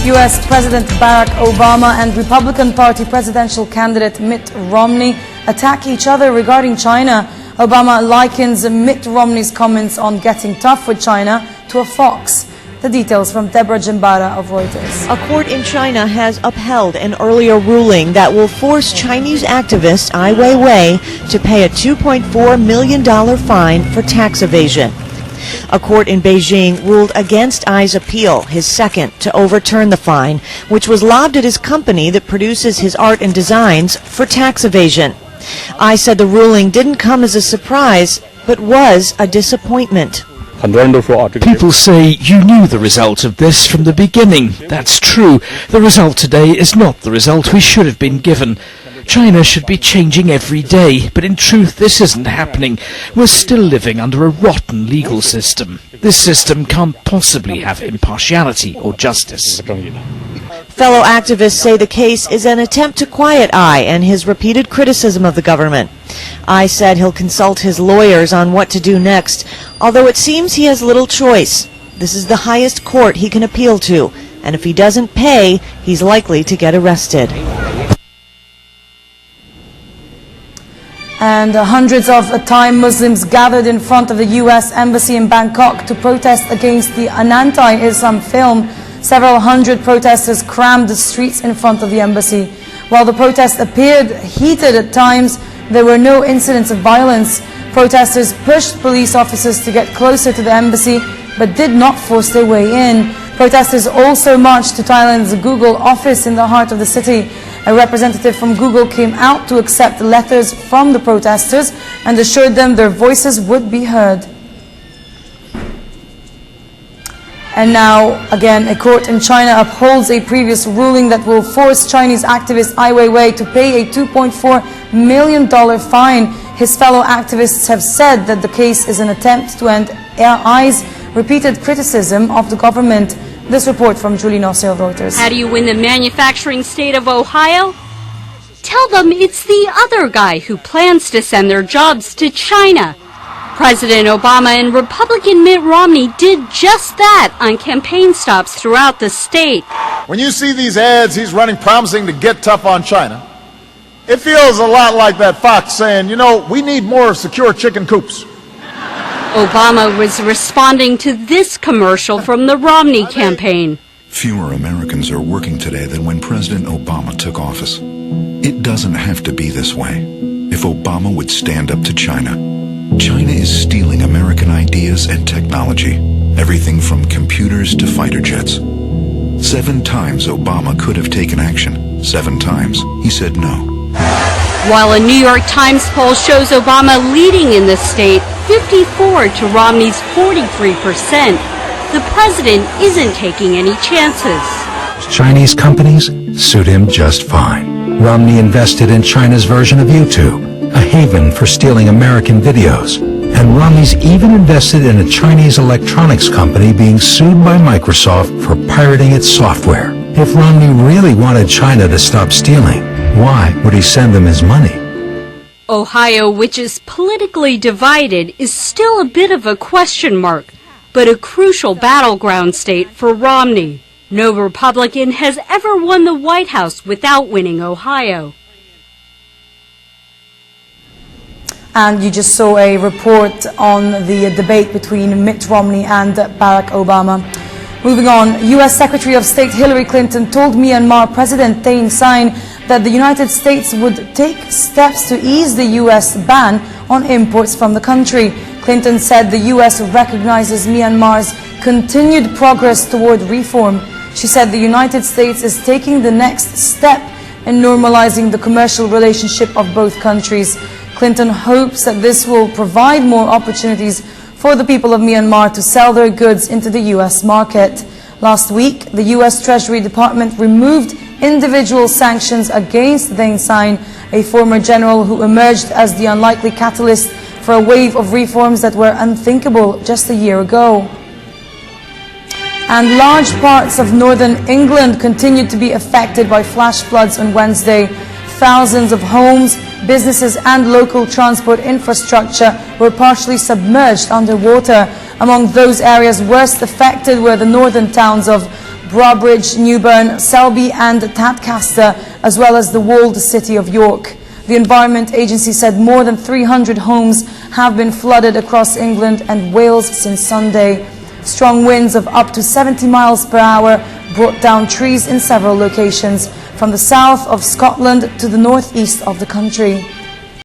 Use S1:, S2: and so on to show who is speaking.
S1: U.S. President Barack Obama and Republican Party presidential candidate Mitt Romney attack each other regarding China. Obama likens Mitt Romney's comments on getting tough with China to a fox. The details from Deborah Jimbara of Reuters.
S2: A court in China has upheld an earlier ruling that will force Chinese activist Ai Weiwei to pay a $2.4 million fine for tax evasion. A court in Beijing ruled against Ai's appeal, his second, to overturn the fine, which was lobbed at his company that produces his art and designs for tax evasion. Ai said the ruling didn't come as a surprise, but was a disappointment.
S3: People say you knew the result of this from the beginning. That's true. The result today is not the result we should have been given. China should be changing every day, but in truth this isn't happening. We're still living under a rotten legal system. This system can't possibly have impartiality or justice.
S2: Fellow activists say the case is an attempt to quiet Ai and his repeated criticism of the government. Ai said he'll consult his lawyers on what to do next, although it seems he has little choice. This is the highest court he can appeal to, and if he doesn't pay, he's likely to get arrested.
S1: And hundreds of Thai Muslims gathered in front of the U.S. Embassy in Bangkok to protest against the anti-Islam film. Several hundred protesters crammed the streets in front of the embassy. While the protest appeared heated at times, there were no incidents of violence. Protesters pushed police officers to get closer to the embassy, but did not force their way in. Protesters also marched to Thailand's Google office in the heart of the city. A representative from Google came out to accept letters from the protesters and assured them their voices would be heard. And now, again, a court in China upholds a previous ruling that will force Chinese activist Ai Weiwei to pay a $2.4 million fine. His fellow activists have said that the case is an attempt to end Ai's repeated criticism of the government. This report from Julie Nossi of Reuters.
S4: How do you win the manufacturing state of Ohio? Tell them it's the other guy who plans to send their jobs to China. President Obama and Republican Mitt Romney did just that on campaign stops throughout the state.
S5: When you see these ads he's running promising to get tough on China, it feels a lot like that fox saying, you know, we need more secure chicken coops.
S4: Obama was responding to this commercial from the Romney campaign.
S6: Fewer Americans are working today than when President Obama took office. It doesn't have to be this way. If Obama would stand up to China. China is stealing American ideas and technology, everything from computers to fighter jets. 7 times Obama could have taken action. 7 times he said no.
S4: While a New York Times poll shows Obama leading in the state, 54 to Romney's 43%, the president isn't taking any chances.
S7: Chinese companies suit him just fine. Romney invested in China's version of YouTube, a haven for stealing American videos. And Romney's even invested in a Chinese electronics company being sued by Microsoft for pirating its software. If Romney really wanted China to stop stealing, why would he send them his money?
S4: Ohio, which is politically divided, is still a bit of a question mark, but a crucial battleground state for Romney. No Republican has ever won the White House without winning Ohio.
S1: And you just saw a report on the debate between Mitt Romney and Barack Obama. Moving on, U.S. Secretary of State Hillary Clinton told Myanmar President Thein Sein that the United States would take steps to ease the U.S. ban on imports from the country. Clinton said the U.S. recognizes Myanmar's continued progress toward reform. She said the United States is taking the next step in normalizing the commercial relationship of both countries. Clinton hopes that this will provide more opportunities for the people of Myanmar to sell their goods into the U.S. market. Last week, the U.S. Treasury Department removed individual sanctions against Thein Sein, a former general who emerged as the unlikely catalyst for a wave of reforms that were unthinkable just a year ago. And large parts of northern England continued to be affected by flash floods on Wednesday. Thousands of homes, businesses and local transport infrastructure were partially submerged underwater. Among those areas worst affected were the northern towns of Brobridge, Newburn, Selby and Tadcaster, as well as the walled city of York. The Environment Agency said more than 300 homes have been flooded across England and Wales since Sunday. Strong winds of up to 70 miles per hour brought down trees in several locations, from the south of Scotland to the northeast of the country.